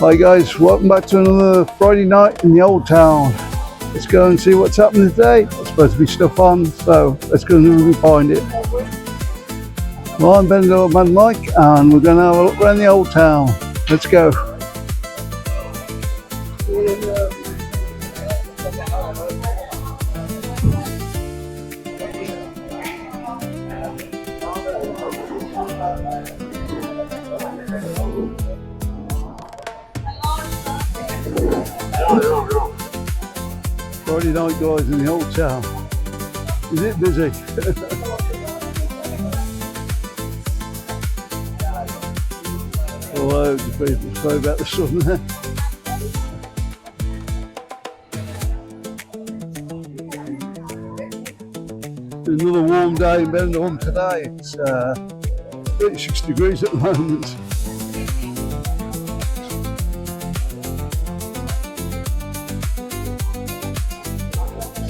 Hi guys, welcome back to another Friday night in the Old Town. Let's go and see what's happening today. There's supposed to be stuff on, so let's go and find it. Well, I'm Benidorm Man Mike, and we're going to have a look around the Old Town. Let's go. Friday night guys in the Old Town. Is it busy? Loads of people. Sorry about the sun there. Another warm day in Benidorm today. It's 36 degrees at the moment.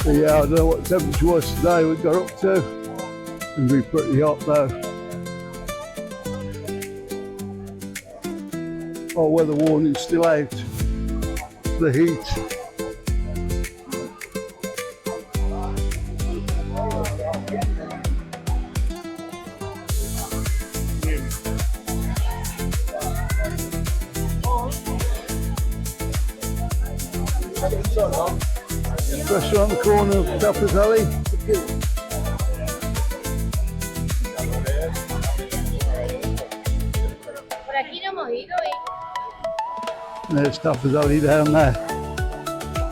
So yeah, I don't know what the temperature was today we got up to. It's going to be pretty hot though. Our weather warning's still out. The heat. Restaurant on the corner of Tapas alley. There's Tapas alley down there.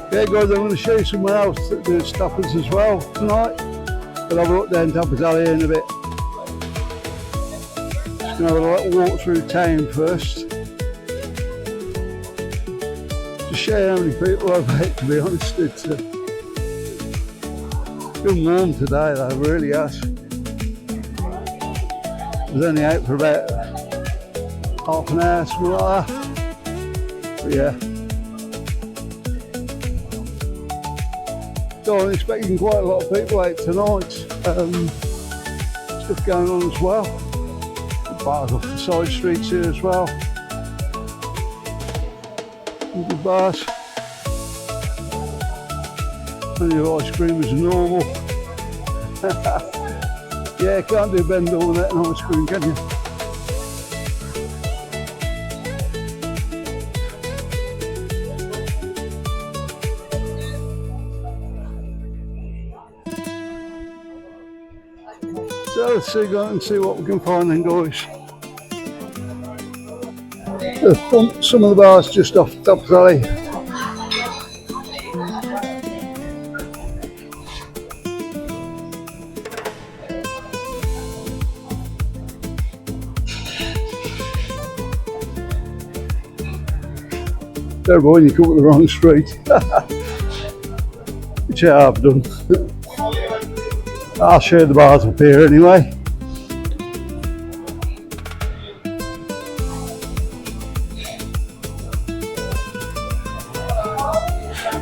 Okay guys, I'm going to show you somewhere else that does Tapas as well tonight. But I'll look down Tapas alley in a bit. Just going to have a little walk through town first. To show you how many people I've met, to be honest. It's been warm today though, it really has. I was only out for about half an hour, something like that. But yeah. So I'm expecting quite a lot of people out tonight. Stuff going on as well. Bars off the side streets here as well. Good bars. Plenty of ice cream as normal. Yeah, can't do Benidorm without an ice cream, can you? So let's go and see what we can find then guys. Some of the bars just off the top of the alley. Terrible when you come up the wrong street. Which I have done. I'll show the bars up here anyway.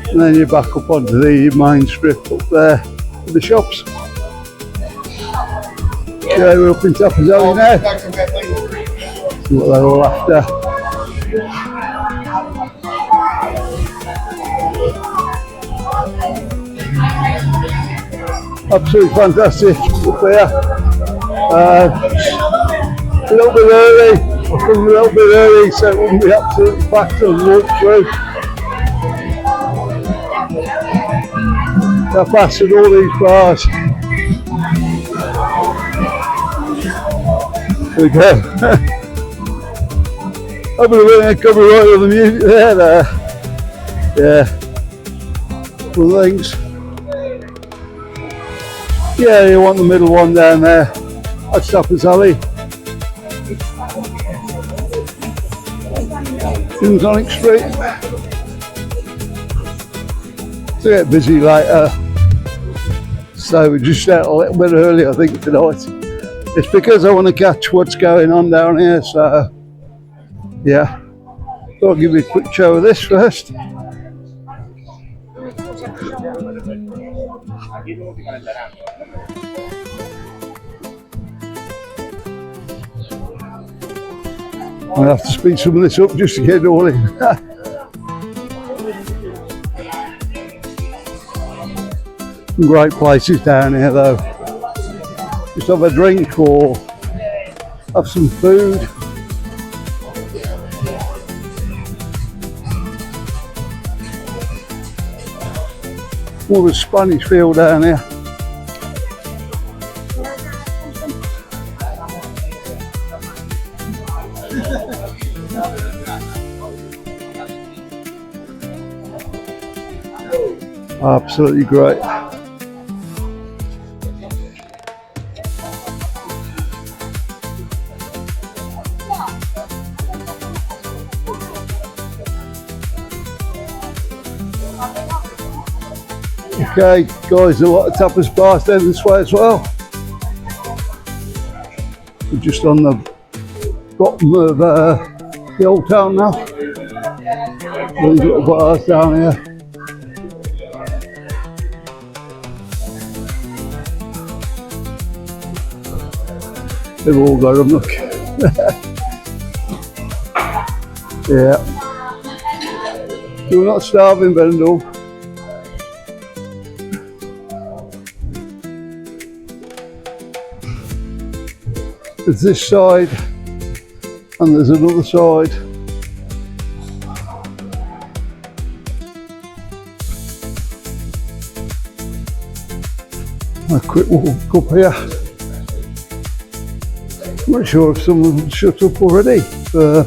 And then you're back up onto the main strip up there with the shops. Okay, we're up in Tapas alley now. See what they're all after. Absolutely fantastic up there. A little bit early. I've come a little bit early so it wouldn't be absolutely packed on the walk through. Tapas and all these bars. There we go. I'm going to cover right with the music there. Yeah. Cool things. Yeah, you want the middle one down there. That's Tapas alley. Tonic Street. It's a bit busy later. So we're just out a little bit early I think tonight. It's because I want to catch what's going on down here, so yeah. So I'll give you a quick show of this first. I have to speed some of this up just to get it all in. Some great places down here though. Just have a drink or have some food. More of a Spanish feel down here. Absolutely great. Okay, guys, a lot of tapas bars down this way as well. We're just on the bottom of the old town now. These little bars down here. They've all got them, look. Yeah. You're not starving, Benidorm. There's this side and there's another side. A quick walk up here. I'm not sure if someone shut up already for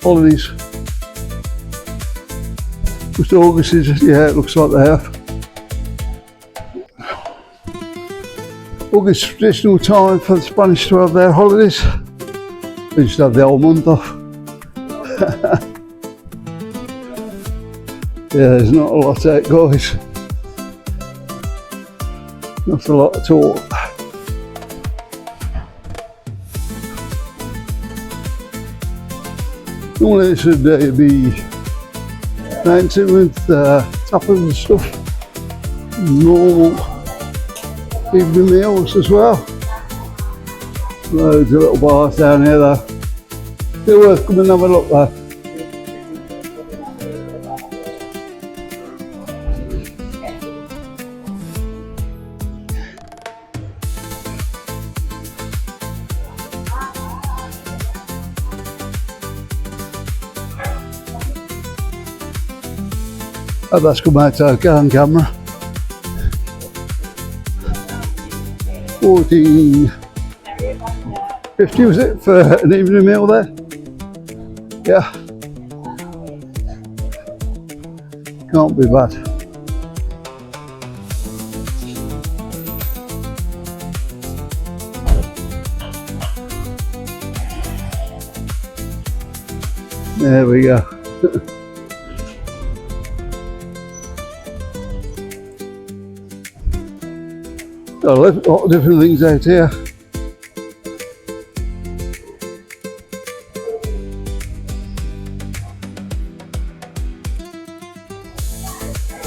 holidays. Just August is, yeah, it looks like they have. August traditional time for the Spanish to have their holidays. They just have the whole month off. Yeah, there's not a lot out, guys. Not a lot at all. Normally this would be dancing with tapas and stuff. Normal evening meals as well. Loads of little bars down here though. Still worth coming and have a look though. Oh, that's come out okay on camera. 14.50 was it for an evening meal there? Yeah. Can't be bad. There we go. Got a lot of different things out here.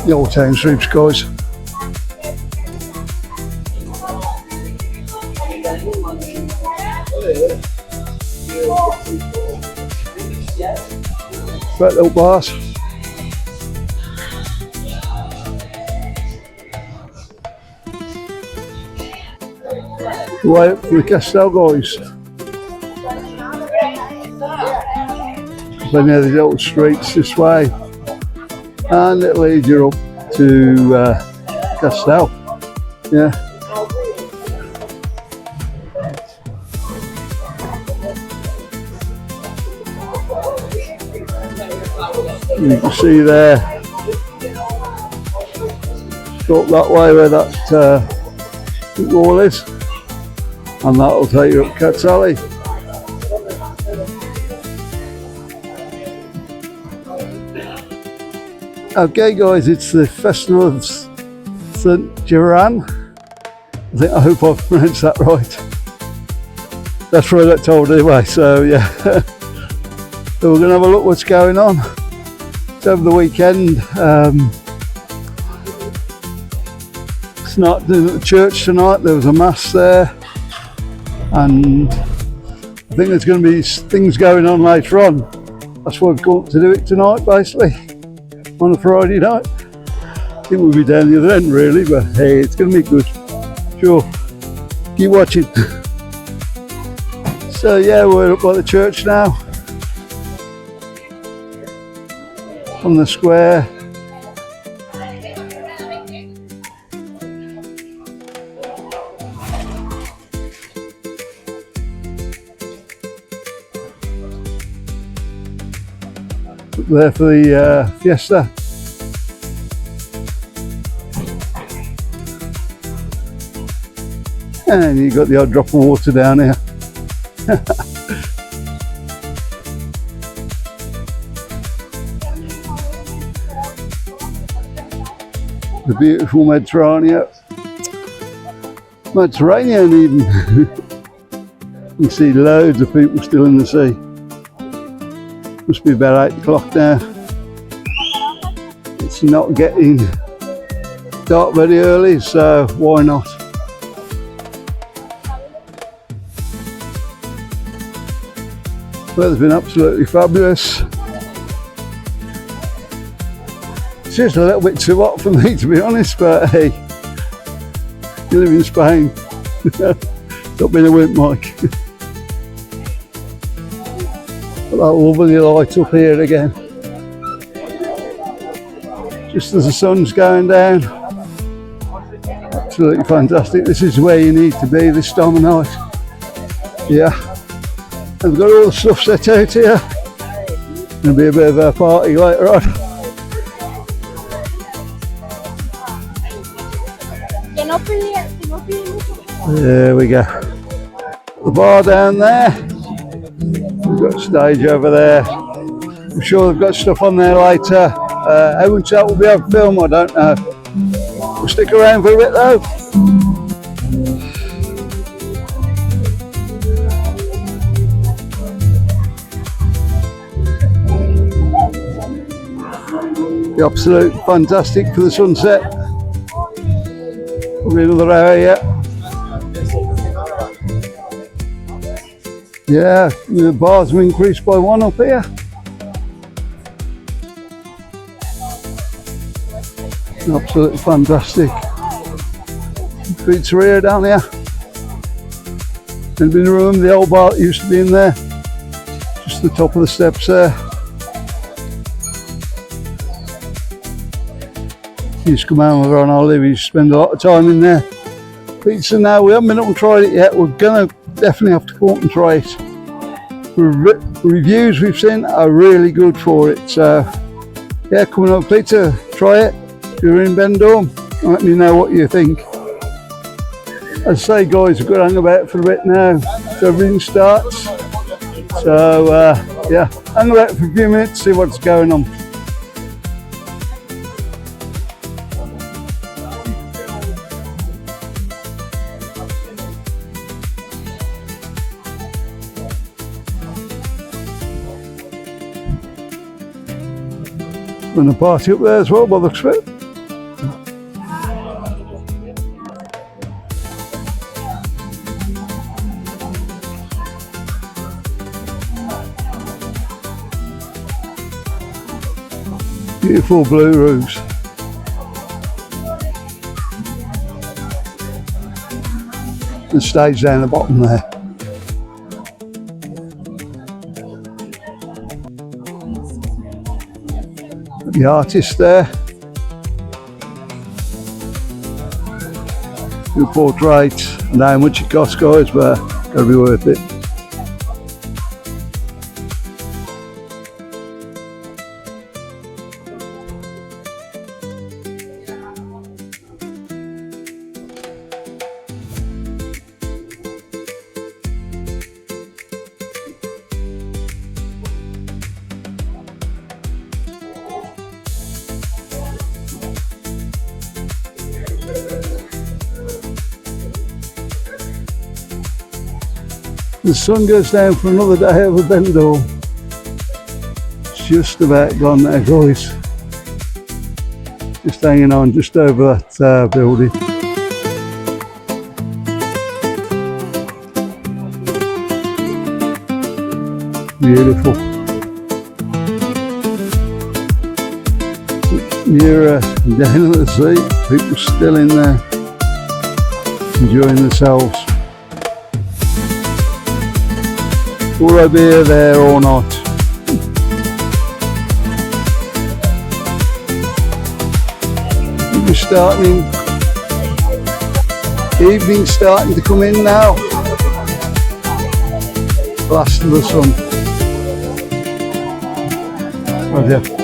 The old town streets, guys. Great little bars. Way up to the Costa, guys. Then there's the little streets this way, and it leads you up to Costa. Yeah. You can see there, up that way where that wall is. And that'll take you up Cat's Alley. Okay guys, it's the Festival of St. Geran. I hope I've pronounced that right. That's what I got told anyway, so yeah. So we're going to have a look what's going on. It's over the weekend. It's not at the church tonight, there was a mass there. And I think there's going to be things going on later on. That's why we've got to do it tonight, basically, on a Friday night. I think we'll be down the other end, really, but hey, it's going to be good. Sure. Keep watching. So yeah, we're up by the church now. On the square. Up there for the fiesta. And you've got the odd drop of water down here. The beautiful Mediterranean even. You can see loads of people still in the sea. Must be about 8 o'clock now. It's not getting dark very early, so why not? Weather's been absolutely fabulous. It's just a little bit too hot for me, to be honest, but hey, you live in Spain. Not been a wimp, Mike. Got that lovely light up here again. Just as the sun's going down. Absolutely fantastic. This is where you need to be this time of night. Yeah. I've got all the stuff set out here. There'll be a bit of a party later on. There we go. The bar down there. We've got a stage over there. I'm sure they've got stuff on there later. How much that will be able to film, I don't know. We'll stick around for a bit though. Absolute fantastic for the sunset. Probably another hour yet. Yeah, the bars have increased by 1 up here. Absolutely fantastic. Pizzeria down here. There's been a room, the old bar that used to be in there. Just the top of the steps there. Used to come out with her on holiday, we used to spend a lot of time in there. Pizza now, we haven't been up and tried it yet. We're gonna definitely have to come up and try it. Reviews we've seen are really good for it. So yeah, coming up pizza, try it. If you're in Benidorm, let me know what you think. As I say guys, we've got to hang about for a bit now so everything starts. So yeah, hang about for a few minutes, see what's going on. And a party up there as well by the looks of it. Beautiful blue roofs. The stage down the bottom there. The artist there. Good portraits. I know how much it costs guys, but gotta be worth it. The sun goes down for another day over Benidorm. It's just about gone there guys. Just hanging on just over that building. Beautiful. Nearer down at the sea, people still in there enjoying themselves. Will I be there or not? We're starting, evening's starting to come in now. Blast of the sun. Oh dear.